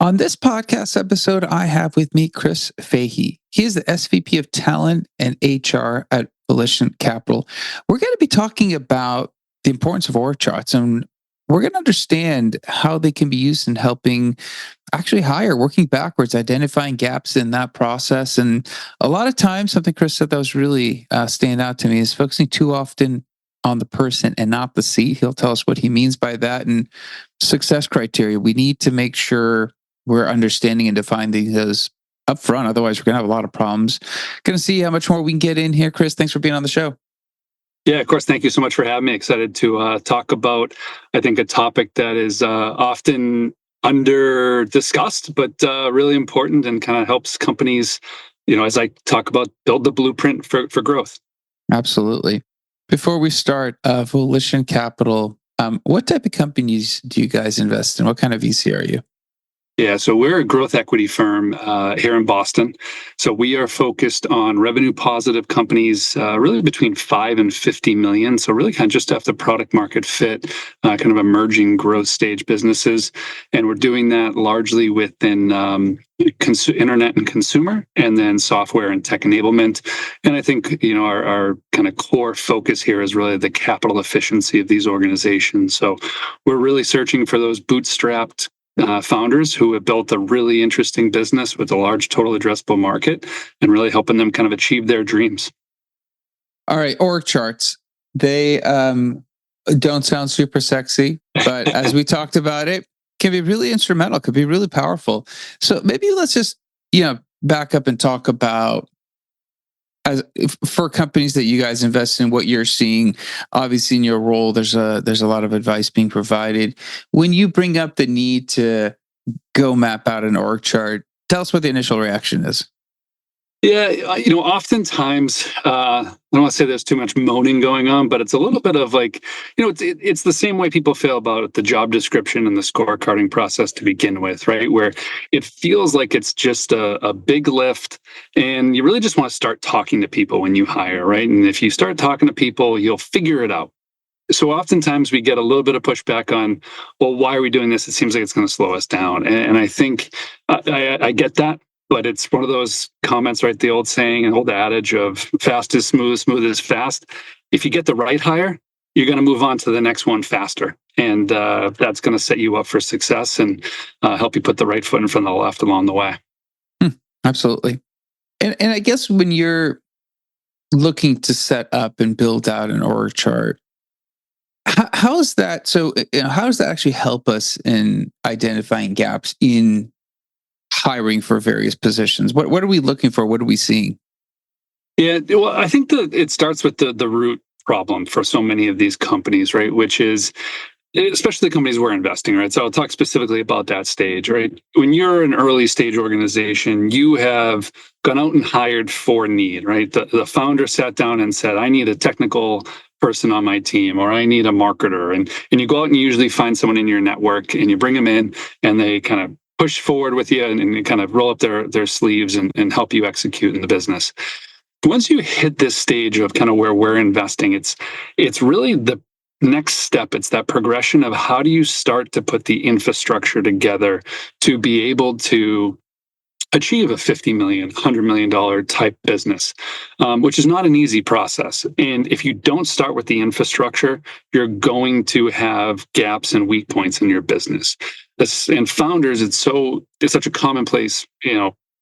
On this podcast episode, I have with me Chris Fahey. He is the SVP of Talent and HR at Volition Capital. We're going to be talking about the importance of org charts, and we're going to understand how they can be used in helping actually hire, working backwards, identifying gaps in that process. And a lot of times, something Chris said that was really stand out to me is focusing too often on the person and not the seat. He'll tell us what he means by that and success criteria. We need to make sure we're understanding and defining those up front. Otherwise, we're going to have a lot of problems. Going to see how much more we can get in here. Chris, thanks for being on the show. Yeah, of course. Thank you so much for having me. Excited to talk about, I think, a topic that is often under discussed, but really important and kind of helps companies, as I talk about, build the blueprint for growth. Absolutely. Before we start, Volition Capital, what type of companies do you guys invest in? What kind of VC are you? Yeah, so we're a growth equity firm here in Boston. So we are focused on revenue positive companies, really between 5 and 50 million. So really kind of just after product market fit, kind of emerging growth stage businesses. And we're doing that largely within internet and consumer, and then software and tech enablement. And I think, our kind of core focus here is really the capital efficiency of these organizations. So we're really searching for those bootstrapped founders who have built a really interesting business with a large total addressable market and really helping them kind of achieve their dreams. All right, org charts. They don't sound super sexy, but as we talked about it, can be really instrumental, could be really powerful. So maybe let's just, back up and talk about for companies that you guys invest in, what you're seeing. Obviously in your role, there's a lot of advice being provided. When you bring up the need to go map out an org chart, tell us what the initial reaction is. Yeah, oftentimes, I don't want to say there's too much moaning going on, but it's a little bit of like, it's the same way people feel about the job description and the scorecarding process to begin with, right? Where it feels like it's just a big lift and you really just want to start talking to people when you hire, right? And if you start talking to people, you'll figure it out. So oftentimes we get a little bit of pushback on, well, why are we doing this? It seems like it's going to slow us down. And I think I get that. But it's one of those comments, right? The old saying, an old adage of fast is smooth, smooth is fast. If you get the right hire, you're going to move on to the next one faster. And that's going to set you up for success and help you put the right foot in front of the left along the way. Absolutely. And I guess when you're looking to set up and build out an org chart, how is that? So how does that actually help us in identifying gaps in hiring for various positions? What are we looking for? What are we seeing? Yeah, well, I think that it starts with the root problem for so many of these companies, right? Which is, especially the companies we're investing, right? So I'll talk specifically about that stage, right? When you're an early stage organization, you have gone out and hired for need, right? The founder sat down and said, I need a technical person on my team, or I need a marketer. And you go out and you usually find someone in your network and you bring them in and they kind of push forward with you and kind of roll up their sleeves and help you execute in the business. Once you hit this stage of kind of where we're investing, it's really the next step. It's that progression of how do you start to put the infrastructure together to be able to achieve a $50 million, $100 million type business, which is not an easy process. And if you don't start with the infrastructure, you're going to have gaps and weak points in your business. And founders, it's such a commonplace,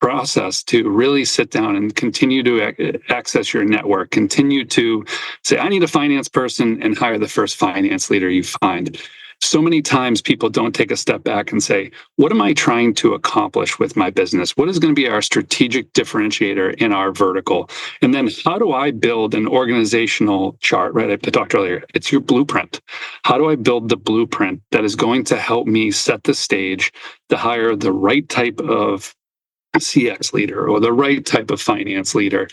process to really sit down and continue to access your network, continue to say, I need a finance person, and hire the first finance leader you find. So many times people don't take a step back and say, what am I trying to accomplish with my business? What is going to be our strategic differentiator in our vertical? And then how do I build an organizational chart, right? I talked earlier, it's your blueprint. How do I build the blueprint that is going to help me set the stage to hire the right type of CX leader or the right type of finance leader?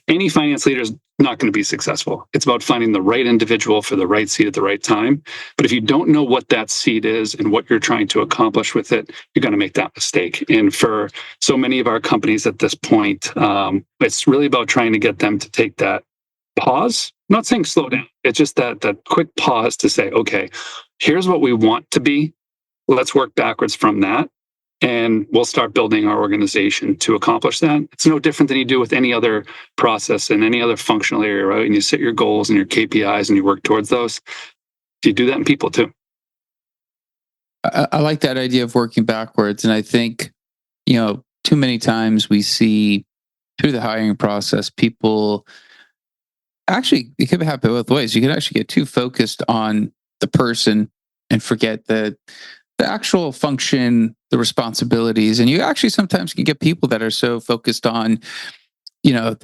Any finance leader is not going to be successful. It's about finding the right individual for the right seat at the right time. But if you don't know what that seat is and what you're trying to accomplish with it, you're going to make that mistake. And for so many of our companies at this point, it's really about trying to get them to take that pause. I'm not saying slow down. It's just that quick pause to say, okay, here's what we want to be. Let's work backwards from that. and we'll start building our organization to accomplish that. It's no different than you do with any other process and any other functional area, right? And you set your goals and your KPIs and you work towards those. You do that in people too. I like that idea of working backwards. And I think, too many times we see through the hiring process, people actually, it could happen both ways. You could actually get too focused on the person and forget the actual function, the responsibilities. And you actually sometimes can get people that are so focused on, the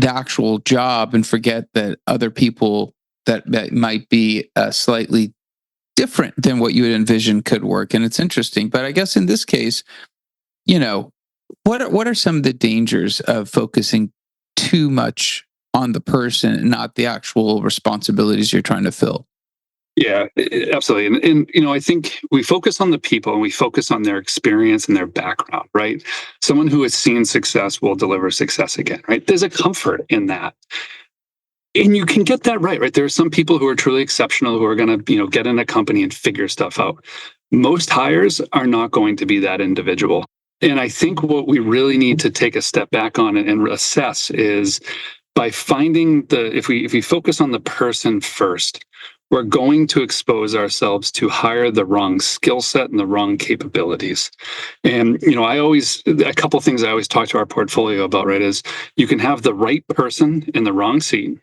actual job and forget that other people that might be slightly different than what you had envisioned could work. And it's interesting. But I guess in this case, what are some of the dangers of focusing too much on the person and not the actual responsibilities you're trying to fill? Yeah, absolutely. And I think we focus on the people and we focus on their experience and their background, right? Someone who has seen success will deliver success again, right? There's a comfort in that. And you can get that right? There are some people who are truly exceptional who are going to, get in a company and figure stuff out. Most hires are not going to be that individual. And I think what we really need to take a step back on and assess is by finding if we focus on the person first, we're going to expose ourselves to hire the wrong skill set and the wrong capabilities. And, a couple of things I always talk to our portfolio about, right, is you can have the right person in the wrong seat,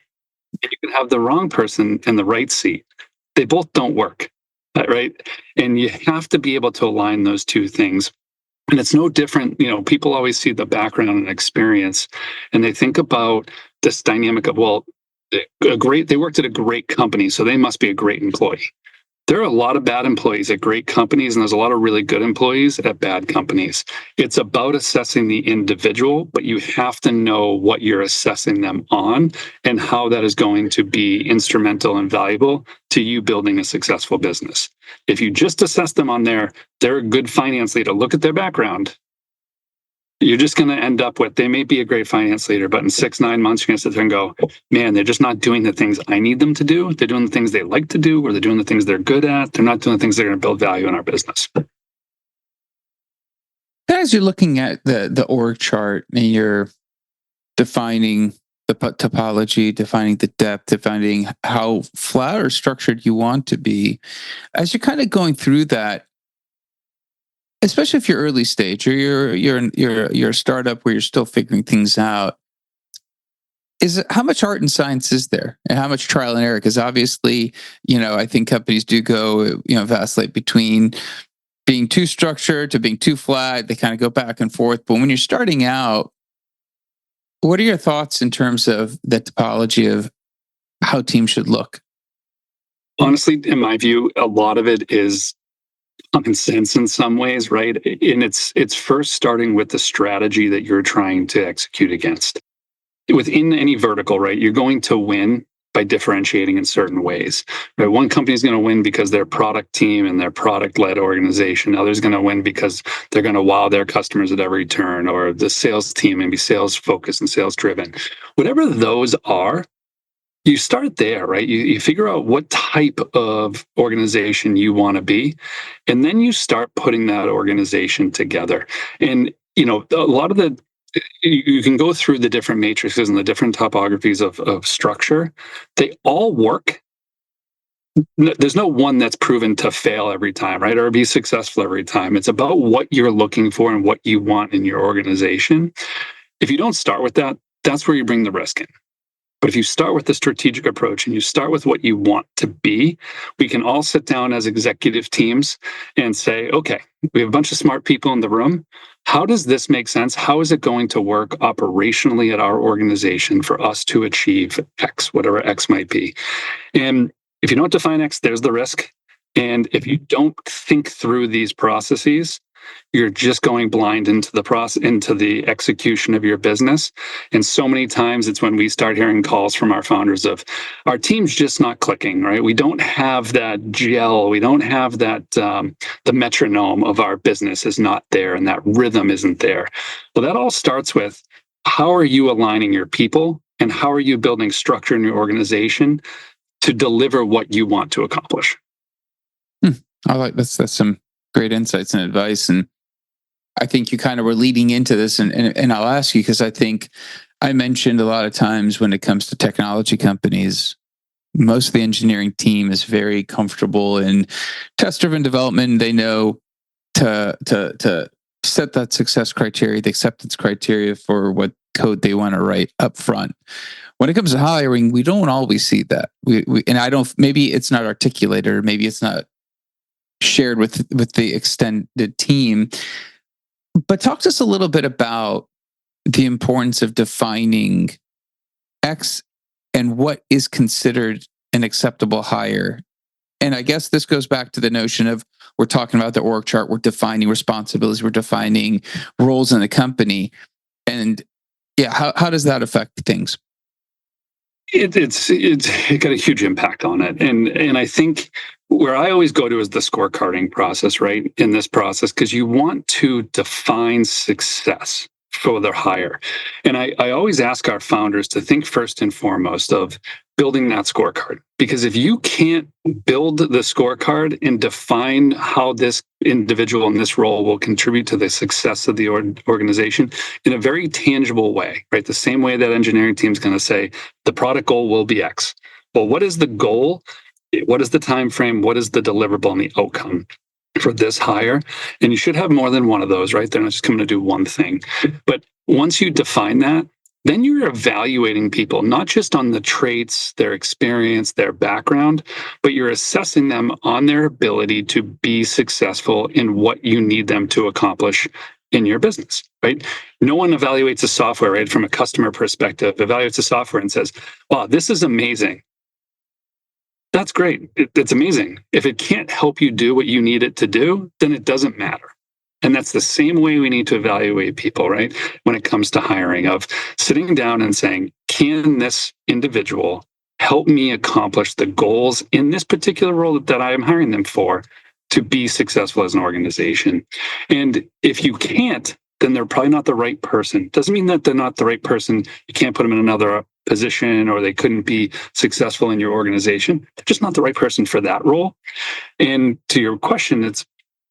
and you can have the wrong person in the right seat. They both don't work, right? And you have to be able to align those two things. And it's no different, people always see the background and experience, and they think about this dynamic of, well, they worked at a great company, so they must be a great employee. There are a lot of bad employees at great companies, and there's a lot of really good employees at bad companies. It's about assessing the individual, but you have to know what you're assessing them on and how that is going to be instrumental and valuable to you building a successful business. If you just assess them on they're a good finance leader, look at their background, you're just going to end up with, they may be a great finance leader, but in 6-9 months, you're going to sit there and go, man, they're just not doing the things I need them to do. They're doing the things they like to do, or they're doing the things they're good at. They're not doing the things that are going to build value in our business. As you're looking at the org chart and you're defining the topology, defining the depth, defining how flat or structured you want to be, as you're kind of going through that, especially if you're early stage or you're a startup where you're still figuring things out, how much art and science is there, and how much trial and error? Because obviously, I think companies do go, vacillate between being too structured to being too flat. They kind of go back and forth. But when you're starting out, what are your thoughts in terms of the topology of how teams should look? Honestly, in my view, a lot of it is common sense in some ways, right? And it's first starting with the strategy that you're trying to execute against. Within any vertical, right, you're going to win by differentiating in certain ways. Right? One company is going to win because their product team and their product-led organization. Others going to win because they're going to wow their customers at every turn, or the sales team may be sales focused and sales driven. Whatever those are, you start there, right? You figure out what type of organization you want to be, and then you start putting that organization together. And, a lot of you can go through the different matrices and the different topographies of structure. They all work. There's no one that's proven to fail every time, right? Or be successful every time. It's about what you're looking for and what you want in your organization. If you don't start with that, that's where you bring the risk in. But if you start with the strategic approach and you start with what you want to be, we can all sit down as executive teams and say, okay, we have a bunch of smart people in the room. How does this make sense? How is it going to work operationally at our organization for us to achieve X, whatever X might be? And if you don't define X, there's the risk. And if you don't think through these processes, you're just going blind into the process, into the execution of your business. And so many times it's when we start hearing calls from our founders of, our team's just not clicking, right? We don't have that gel. We don't have that, the metronome of our business is not there, and that rhythm isn't there. Well, that all starts with, how are you aligning your people, and how are you building structure in your organization to deliver what you want to accomplish? I like that's some great insights and advice. And I think you kind of were leading into this, and I'll ask you because I think I mentioned a lot of times when it comes to technology companies, most of the engineering team is very comfortable in test-driven development. They know to set that success criteria, the acceptance criteria for what code they want to write up front. When it comes to hiring, we don't always see that. And I don't. Maybe it's not articulated, or maybe it's not shared with the extended team. But talk to us a little bit about the importance of defining X and what is considered an acceptable hire. And I guess this goes back to the notion of we're talking about the org chart, we're defining responsibilities, we're defining roles in the company. And yeah, how does that affect things? It's got a huge impact on it, and I think where I always go to is the scorecarding process, right? In this process, because you want to define success for their hire, and I always ask our founders to think first and foremost of building that scorecard, because if you can't build the scorecard and define how this individual in this role will contribute to the success of the organization in a very tangible way, right? The same way that engineering team is going to say the product goal will be X. Well, what is the goal? What is the time frame? What is the deliverable and the outcome for this hire? And you should have more than one of those, right? They're not just coming to do one thing. But once you define that, then you're evaluating people, not just on the traits, their experience, their background, but you're assessing them on their ability to be successful in what you need them to accomplish in your business, right? No one evaluates a software, right, from a customer perspective, evaluates a software and says, wow, this is amazing. That's great. It's amazing. If it can't help you do what you need it to do, then it doesn't matter. And that's the same way we need to evaluate people, right? When it comes to hiring, of sitting down and saying, can this individual help me accomplish the goals in this particular role that I am hiring them for to be successful as an organization? And if you can't, then they're probably not the right person. Doesn't mean that they're not the right person. You can't put them in another position or they couldn't be successful in your organization. They're just not the right person for that role. And to your question, it's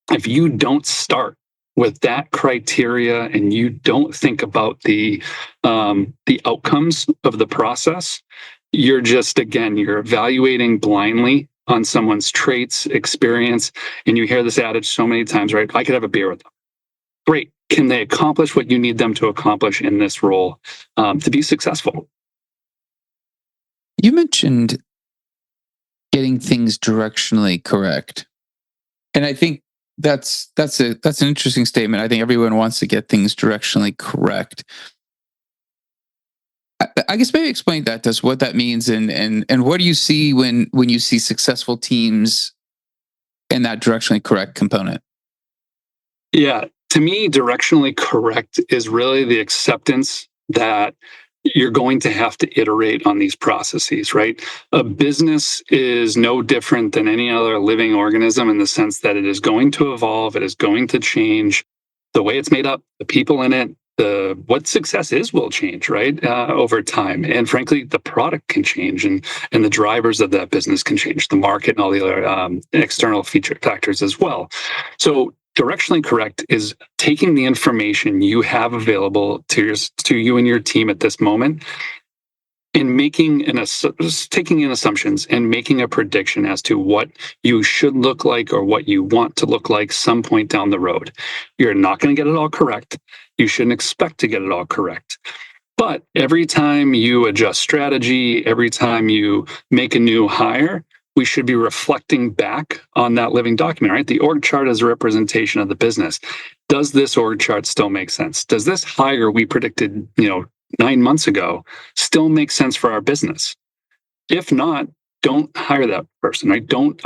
if you don't start with that criteria and you don't think about the outcomes of the process, you're just, again, you're evaluating blindly on someone's traits, experience. And you hear this adage so many times, right? I could have a beer with them. Great. Can they accomplish what you need them to accomplish in this role to be successful? You mentioned getting things directionally correct. And I think that's an interesting statement. I think everyone wants to get things directionally correct. I guess maybe explain that to us, what that means, and what do you see when you see successful teams in that directionally correct component? Yeah, to me, directionally correct is really the acceptance that you're going to have to iterate on these processes, right? A business is no different than any other living organism in the sense that it is going to evolve, it is going to change. The way it's made up, the people in it, what success is will change, right, over time. And frankly, the product can change, and the drivers of that business can change, the market and all the other external feature factors as well. So directionally correct is taking the information you have available to you and your team at this moment and taking in assumptions and making a prediction as to what you should look like or what you want to look like some point down the road. You're not going to get it all correct. You shouldn't expect to get it all correct. But every time you adjust strategy, every time you make a new hire, we should be reflecting back on that living document, right? The org chart is a representation of the business. Does this org chart still make sense? Does this hire we predicted, 9 months ago still make sense for our business? If not, don't hire that person, right? Don't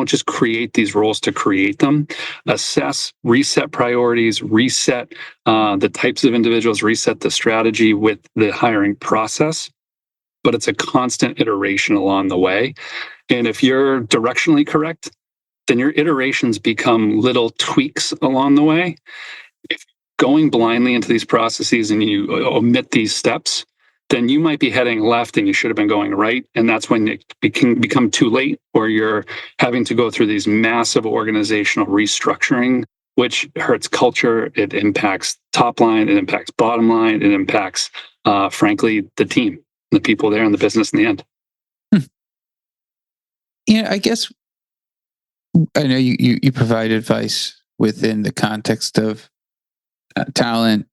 just create these roles to create them. Assess, reset priorities, reset the types of individuals, reset the strategy with the hiring process. But it's a constant iteration along the way. And if you're directionally correct, then your iterations become little tweaks along the way. If going blindly into these processes and you omit these steps, then you might be heading left and you should have been going right. And that's when it can become too late, or you're having to go through these massive organizational restructuring which hurts culture. It impacts top line. It impacts bottom line. It impacts, frankly, the team, the people there in the business in the end. Yeah, I guess I know you provide advice within the context of talent,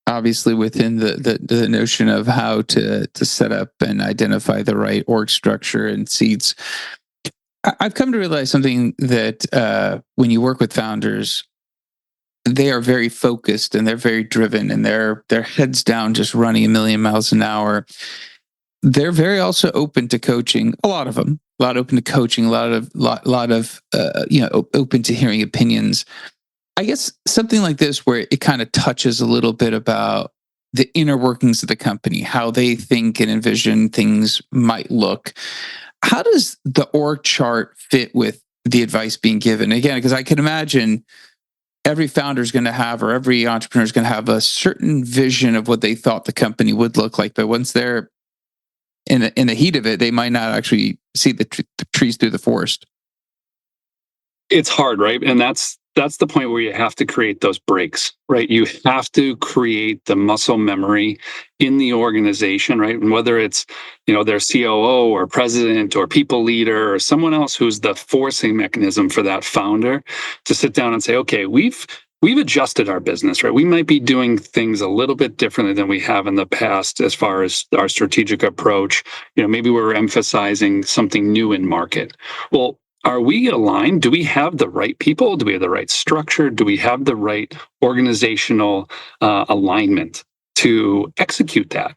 obviously within the notion of how to set up and identify the right org structure and seats. I've come to realize something that when you work with founders, they are very focused and they're very driven and they're heads down, just running a million miles an hour. They're very also open to coaching. A lot of them, a lot open to coaching. A lot of open to hearing opinions. I guess something like this, where it kind of touches a little bit about the inner workings of the company, how they think and envision things might look. How does the org chart fit with the advice being given? Again, because I can imagine every founder is going to have, or every entrepreneur is going to have a certain vision of what they thought the company would look like. But once they're in the heat of it, they might not actually see the trees through the forest. It's hard, right? And that's the point where you have to create those breaks, right? You have to create the muscle memory in the organization, right? And whether it's, their COO or president or people leader or someone else who's the forcing mechanism for that founder to sit down and say, okay, we've adjusted our business, right? We might be doing things a little bit differently than we have in the past as far as our strategic approach. Maybe we're emphasizing something new in market. Well, are we aligned? Do we have the right people? Do we have the right structure? Do we have the right organizational alignment to execute that?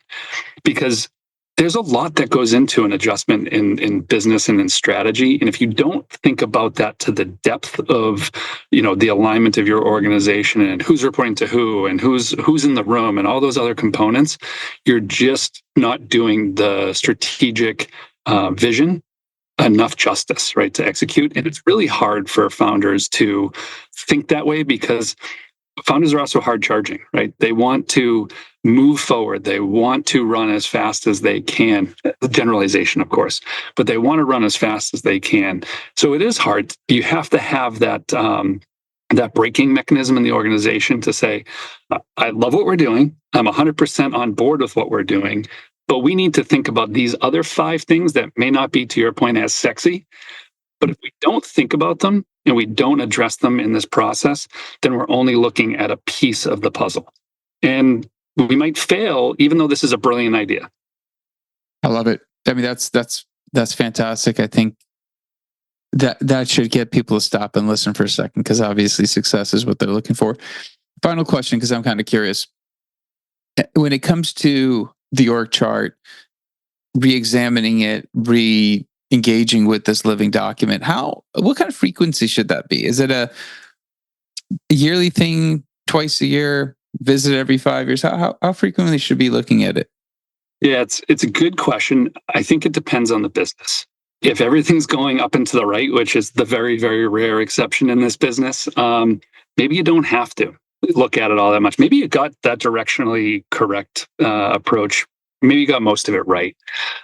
Because there's a lot that goes into an adjustment in business and in strategy. And if you don't think about that to the depth of, the alignment of your organization and who's reporting to who and who's in the room and all those other components, you're just not doing the strategic vision enough justice, right, to execute. And it's really hard for founders to think that way, because founders are also hard charging, right? They want to move forward. They want to run as fast as they can. Generalization, of course, but they want to run as fast as they can. So it is hard. You have to have that braking mechanism in the organization to say, I love what we're doing. I'm 100% on board with what we're doing. But we need to think about these other 5 things that may not be, to your point, as sexy. But if we don't think about them and we don't address them in this process, then we're only looking at a piece of the puzzle. And we might fail, even though this is a brilliant idea. I love it. I mean, that's fantastic. I think that should get people to stop and listen for a second, because obviously success is what they're looking for. Final question, because I'm kind of curious. When it comes to the org chart, re-examining it, re-engaging with this living document, what kind of frequency should that be? Is it a yearly thing, twice a year, visit every 5 years? How frequently should we be looking at it? Yeah, it's a good question. I think it depends on the business. If everything's going up and to the right, which is the very, very rare exception in this business, maybe you don't have to look at it all that much. Maybe you got that directionally correct approach. Maybe you got most of it right.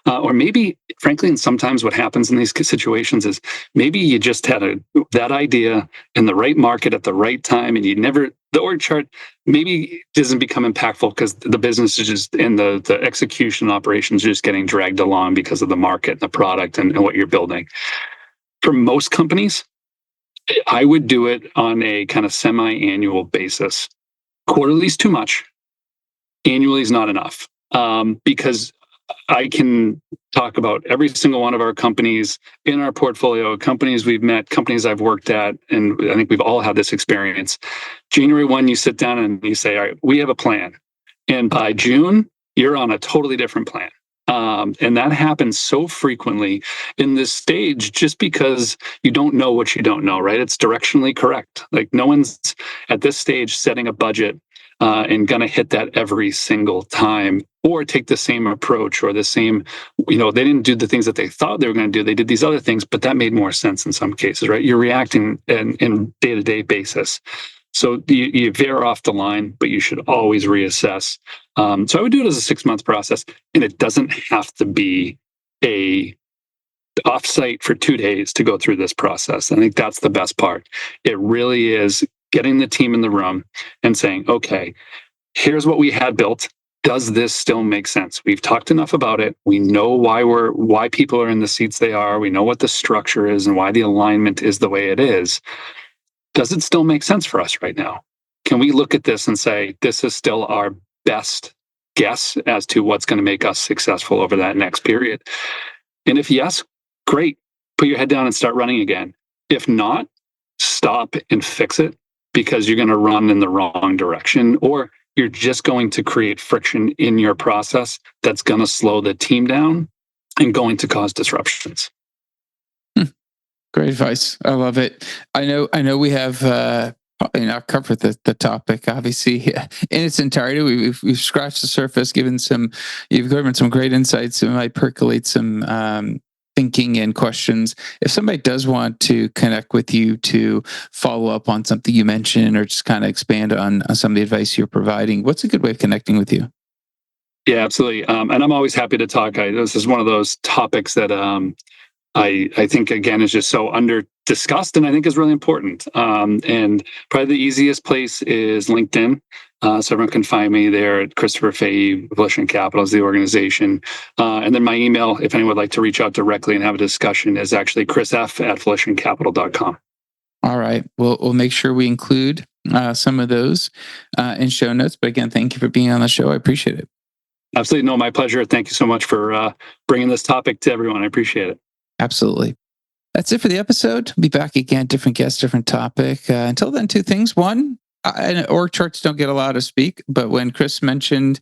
Or maybe, frankly, and sometimes what happens in these situations is maybe you just had that idea in the right market at the right time, and the org chart maybe doesn't become impactful because the business is just, and the execution operations are just getting dragged along because of the market and the product and what you're building. For most companies, I would do it on a kind of semi-annual basis. Quarterly is too much. Annually is not enough. Because I can talk about every single one of our companies in our portfolio, companies we've met, companies I've worked at, and I think we've all had this experience. January 1, you sit down and you say, all right, we have a plan. And by June, you're on a totally different plan. And that happens so frequently in this stage just because you don't know what you don't know, right? It's directionally correct. Like no one's at this stage setting a budget and going to hit that every single time or take the same approach or the same, they didn't do the things that they thought they were going to do. They did these other things, but that made more sense in some cases, right? You're reacting in day-to-day basis. So you veer off the line, but you should always reassess. So I would do it as a 6-month process, and it doesn't have to be a offsite for 2 days to go through this process. I think that's the best part. It really is getting the team in the room and saying, okay, here's what we had built. Does this still make sense? We've talked enough about it. We know why people are in the seats they are. We know what the structure is and why the alignment is the way it is. Does it still make sense for us right now? Can we look at this and say, this is still our best guess as to what's going to make us successful over that next period? And if yes, great. Put your head down and start running again. If not, stop and fix it, because you're going to run in the wrong direction, or you're just going to create friction in your process that's going to slow the team down and going to cause disruptions. Great advice. I love it. I know we have probably not covered the topic, obviously, in its entirety. We've scratched the surface, you've given some great insights. It might percolate some thinking and questions. If somebody does want to connect with you to follow up on something you mentioned, or just kind of expand on some of the advice you're providing, what's a good way of connecting with you? Yeah, absolutely. And I'm always happy to talk. This is one of those topics that I think, again, is just so under discussed, and I think is really important. And probably the easiest place is LinkedIn. So everyone can find me there at Christopher Fahey. Volition Capital is the organization. And then my email, if anyone would like to reach out directly and have a discussion, is actually chrisf@volitioncapital.com. All right. We'll make sure we include some of those in show notes. But again, thank you for being on the show. I appreciate it. Absolutely. No, my pleasure. Thank you so much for bringing this topic to everyone. I appreciate it. Absolutely. That's it for the episode. Be back again, different guest, different topic. Until then, two things. One, org charts don't get allowed to speak, but when Chris mentioned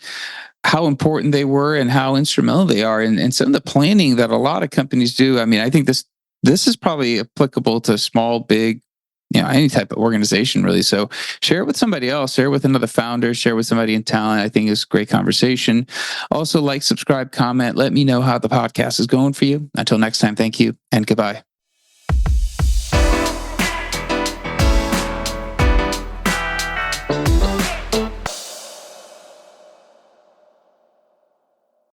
how important they were and how instrumental they are in some of the planning that a lot of companies do, I mean, I think this is probably applicable to small, big, any type of organization, really. So share it with somebody else, share it with another founder, share it with somebody in talent. I think it's a great conversation. Also, like, subscribe, comment. Let me know how the podcast is going for you. Until next time, thank you and goodbye.